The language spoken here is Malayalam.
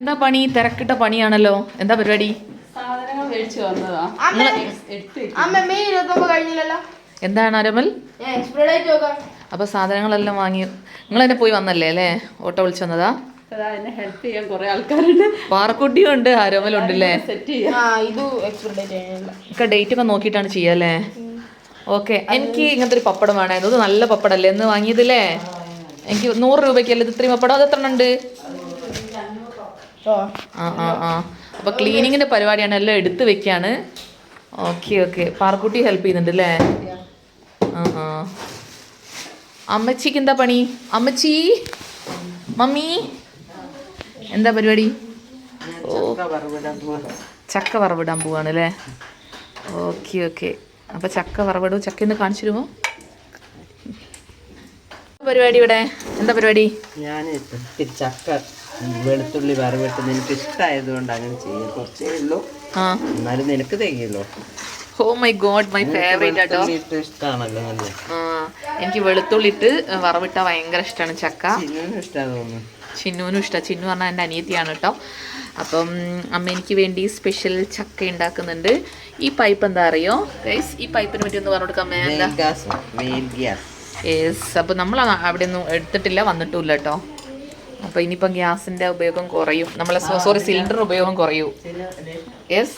എന്താ പണി? തിരക്കിട്ട പണിയാണല്ലോ. എന്താ പരിപാടി? എന്താണ് അരമൽ? അപ്പൊ സാധനങ്ങളെല്ലാം വാങ്ങി നിങ്ങൾ തന്നെ പോയി വന്നല്ലേ അല്ലേ? ഓട്ടോ വിളിച്ചു വന്നതാ? ഹെൽപ്പ് ചെയ്യാൻ കുറെ ആൾക്കാരുണ്ട്. പാറക്കുട്ടിയും ഉണ്ട്, അരമലും ഉണ്ട് അല്ലേ? ഡേറ്റ് ഒക്കെ നോക്കിയിട്ടാണ് ചെയ്യാല്ലേ? ഓക്കെ. എനിക്ക് ഇങ്ങനത്തെ ഒരു പപ്പടം വേണമായിരുന്നു. ഇത് നല്ല പപ്പടല്ലേ എന്ന് വാങ്ങിയതില്ലേ? എനിക്ക് 100 രൂപയ്ക്കല്ലേ ഇത് ഇത്രയും പപ്പടം? അത് എത്ര ഉണ്ട്? അപ്പൊ ക്ലീനിങ്ങിന്റെ പരിപാടിയാണ്, എല്ലാം എടുത്ത് വെക്കാണ്. ഓക്കെ. പാറക്കുട്ടി ഹെൽപ്പ് ചെയ്യുന്നുണ്ട് അല്ലേ? അമ്മച്ചിക്ക് എന്താ പണി? അമ്മച്ചി, മമ്മി എന്താ പരിപാടി? ചക്ക വറവിടാൻ പോവാണ് അല്ലേ? ഓക്കെ. അപ്പൊ ചക്ക വറവിടും. ചക്ക ഒന്ന് കാണിച്ചു തരുമോ? പരിപാടി ഇവിടെ എന്താ പരിപാടി? ഞാൻ ചക്ക വെളുത്തുള്ളി വറവിട്ടത് എനിക്ക് ഇഷ്ടമായതുകൊണ്ട് അങ്ങനെ ചെയ്യാം. കുറച്ചേ ഉള്ളൂ, എന്നാലും നിനക്ക് തികയല്ലോ. Oh my god, my favourite auto. ഇഷ്ടമാണല്ലോ നല്ല. എനിക്ക് വെളുത്തുള്ളി ഇട്ട് വറവിട്ട ഭയങ്കര ഇഷ്ടമാണ് ചക്ക. ചിന്നുവിനും ഇഷ്ടമാണ്. ചിന്നു പറഞ്ഞാൽ എൻ്റെ അനിയത്തിയാണ് കേട്ടോ. അപ്പം അമ്മ എനിക്ക് വേണ്ടി സ്പെഷ്യൽ ചക്ക ഉണ്ടാക്കുന്നുണ്ട്. ഈ പൈപ്പ് എന്താ അറിയോ ഗൈസ്? ഈ പൈപ്പിനെ പറ്റി ഒന്ന് പറഞ്ഞു കൊടുക്കാം. യെസ്. അപ്പോൾ നമ്മൾ അവിടെ ഒന്നും എടുത്തിട്ടില്ല, വന്നിട്ടുമില്ല കേട്ടോ. അപ്പോൾ ഇനിയിപ്പം ഗ്യാസിൻ്റെ ഉപയോഗം കുറയും, നമ്മളെ സിലിണ്ടർ ഉപയോഗം കുറയും. യെസ്.